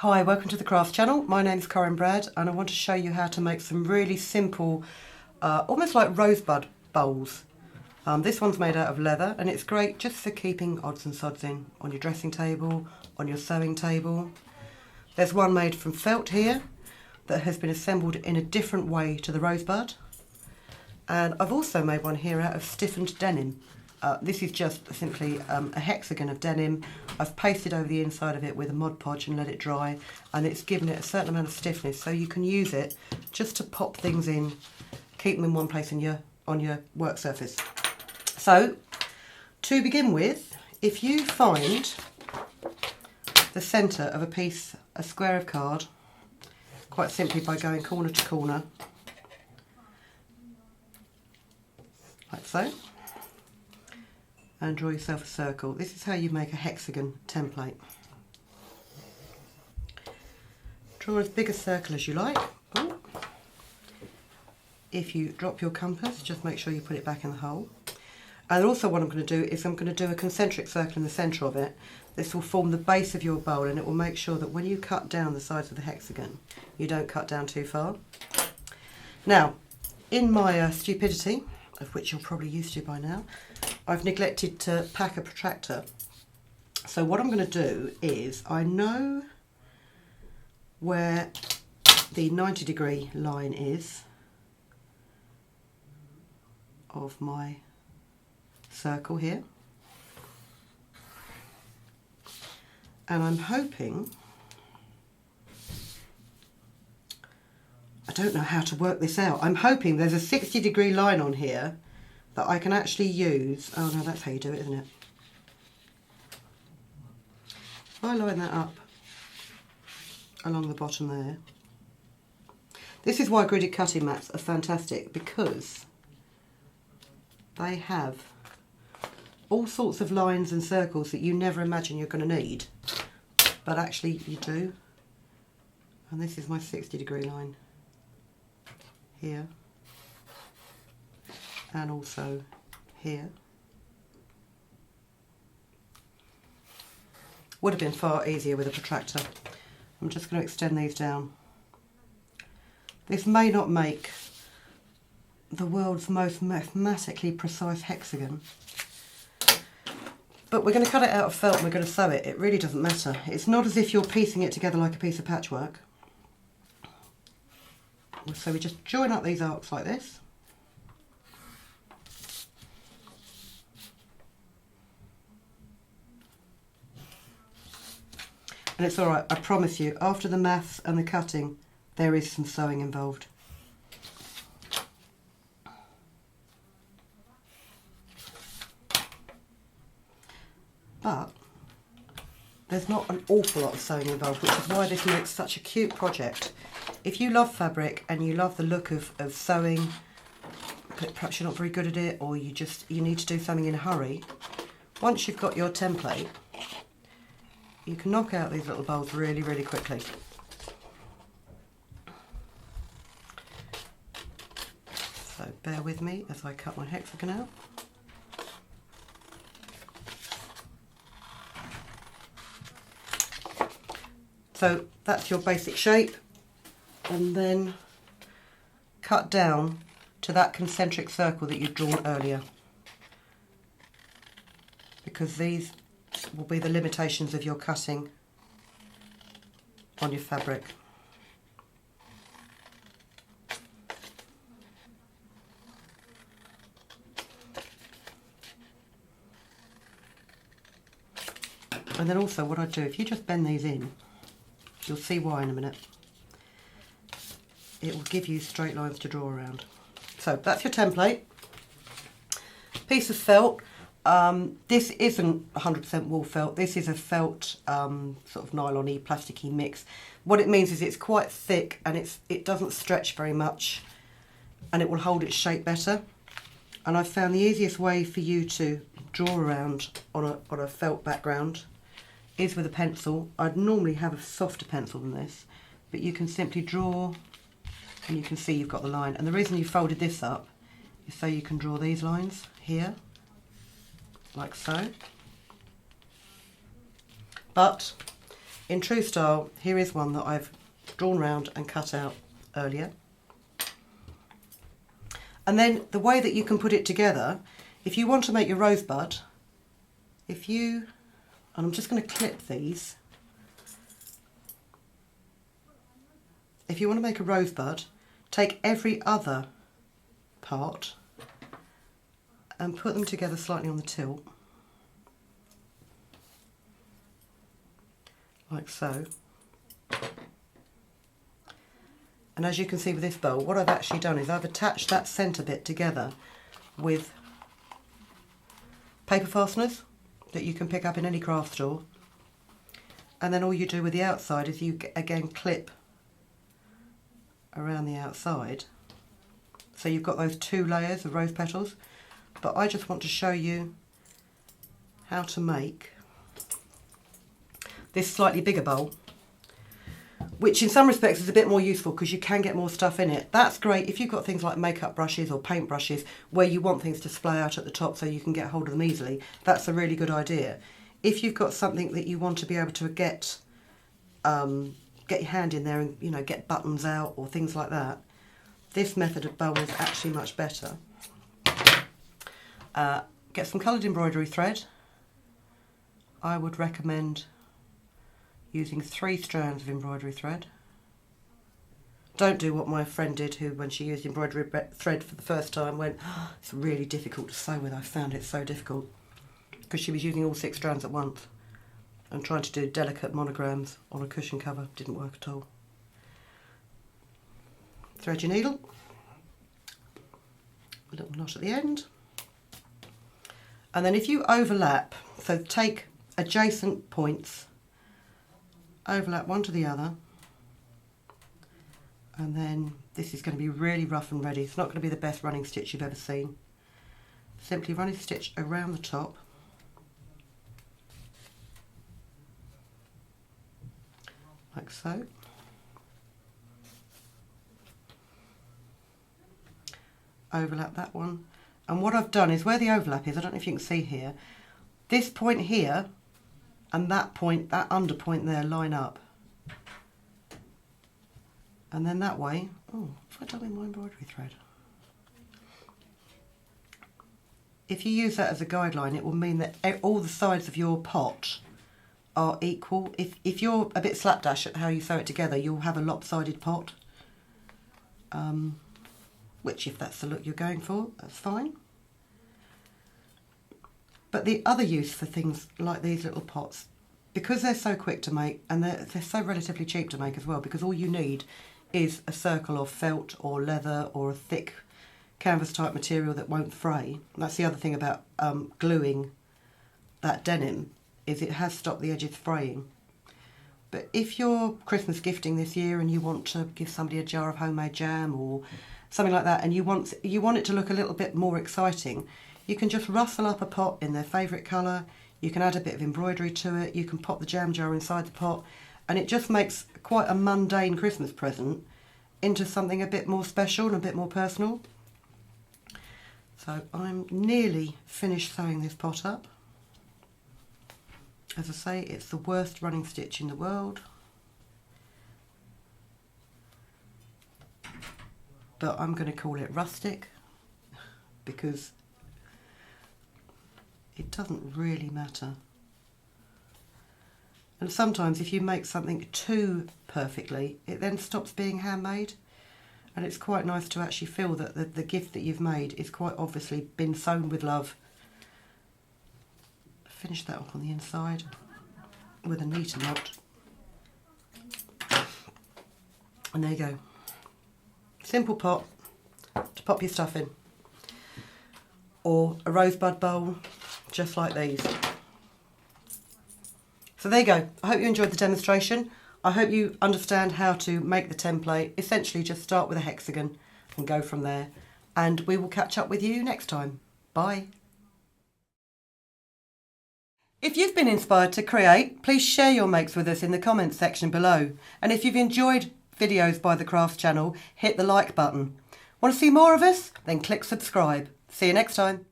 Hi, welcome to the Crafts channel. My name's Corinne Brad and I want to show you how to make some really simple, almost like rosebud bowls. This one's made out of leather and it's great just for keeping odds and sods in on your dressing table, on your sewing table. There's one made from felt here that has been assembled in a different way to the rosebud. And I've also made one here out of stiffened denim. This is just simply a hexagon of denim. I've pasted over the inside of it with a Mod Podge and let it dry, and it's given it a certain amount of stiffness so you can use it just to pop things in, keep them in one place on your work surface. So to begin with, if you find the centre of a square of card, quite simply by going corner to corner, like so, and draw yourself a circle. This is how you make a hexagon template. Draw as big a circle as you like. Ooh. If you drop your compass, just make sure you put it back in the hole. And also what I'm going to do is I'm going to do a concentric circle in the centre of it. This will form the base of your bowl and it will make sure that when you cut down the sides of the hexagon, you don't cut down too far. Now, in my stupidity, of which you're probably used to by now, I've neglected to pack a protractor. So what I'm going to do is, I know where the 90-degree line is of my circle here, and I'm hoping, I don't know how to work this out, I'm hoping there's a 60-degree line on here that I can actually use. Oh no, that's how you do it, isn't it? If I line that up along the bottom there. This is why gridded cutting mats are fantastic, because they have all sorts of lines and circles that you never imagine you're going to need, but actually you do. And this is my 60-degree line here, and also here. Would have been far easier with a protractor. I'm just going to extend these down. This may not make the world's most mathematically precise hexagon, but we're going to cut it out of felt and we're going to sew it. It really doesn't matter. It's not as if you're piecing it together like a piece of patchwork. So we just join up these arcs like this. And it's alright, I promise you, after the maths and the cutting, there is some sewing involved. But there's not an awful lot of sewing involved, which is why this makes such a cute project. If you love fabric and you love the look of sewing, but perhaps you're not very good at it, or you need to do something in a hurry, once you've got your template, you can knock out these little bowls really, really quickly. So bear with me as I cut my hexagon out. So that's your basic shape, and then cut down to that concentric circle that you'd drawn earlier, because these will be the limitations of your cutting on your fabric. And then also what I do, if you just bend these in, you'll see why in a minute. It will give you straight lines to draw around. So that's your template. Piece of felt. This isn't 100% wool felt. This is a felt sort of nylon-y, plasticky mix. What it means is it's quite thick and it doesn't stretch very much, and it will hold its shape better. And I've found the easiest way for you to draw around on a felt background is with a pencil. I'd normally have a softer pencil than this, but you can simply draw and you can see you've got the line. And the reason you folded this up is so you can draw these lines here, like so. But in true style, here is one that I've drawn round and cut out earlier. And then the way that you can put it together, if you want to make your rosebud, and I'm just going to clip these. If you want to make a rosebud, take every other part and put them together slightly on the tilt, like so. And as you can see with this bowl, what I've actually done is I've attached that centre bit together with paper fasteners that you can pick up in any craft store. And then all you do with the outside is you again clip around the outside. So you've got those 2 layers of rose petals. But I just want to show you how to make this slightly bigger bowl, which in some respects is a bit more useful because you can get more stuff in it. That's great if you've got things like makeup brushes or paint brushes where you want things to splay out at the top so you can get hold of them easily. That's a really good idea. If you've got something that you want to be able to get your hand in there and, you know, get buttons out or things like that, this method of bowl is actually much better. Get some coloured embroidery thread. I would recommend using 3 strands of embroidery thread. Don't do what my friend did, who when she used embroidery thread for the first time went, oh, it's really difficult to sew with. I found it so difficult, because she was using all 6 strands at once and trying to do delicate monograms on a cushion cover. Didn't work at all. Thread your needle, a little knot at the end, and then if you overlap, so take adjacent points, overlap one to the other, and then this is going to be really rough and ready. It's not going to be the best running stitch you've ever seen. Simply run a stitch around the top, like so. Overlap that one, and what I've done is where the overlap is, I don't know if you can see here, this point here and that point, that under point there, line up. And then that way, oh, if I done with my embroidery thread. If you use that as a guideline, it will mean that all the sides of your pot are equal. If you're a bit slapdash at how you sew it together, you'll have a lopsided pot. Which, if that's the look you're going for, that's fine. But the other use for things like these little pots, because they're so quick to make, and they're so relatively cheap to make as well, because all you need is a circle of felt or leather or a thick canvas type material that won't fray. And that's the other thing about gluing that denim, is it has stopped the edges fraying. But if you're Christmas gifting this year and you want to give somebody a jar of homemade jam or something like that, and you want it to look a little bit more exciting, you can just rustle up a pot in their favourite colour, you can add a bit of embroidery to it, you can pop the jam jar inside the pot, and it just makes quite a mundane Christmas present into something a bit more special and a bit more personal. So I'm nearly finished sewing this pot up. As I say, it's the worst running stitch in the world. But I'm going to call it rustic because it doesn't really matter. And sometimes if you make something too perfectly, it then stops being handmade. And it's quite nice to actually feel that the gift that you've made is quite obviously been sewn with love. Finish that off on the inside with a neater knot. And there you go. Simple pot to pop your stuff in. Or a rosebud bowl, just like these. So there you go. I hope you enjoyed the demonstration. I hope you understand how to make the template. Essentially just start with a hexagon and go from there. And we will catch up with you next time. Bye. If you've been inspired to create, please share your makes with us in the comments section below. And if you've enjoyed videos by the Crafts channel, hit the like button. Want to see more of us? Then click subscribe. See you next time.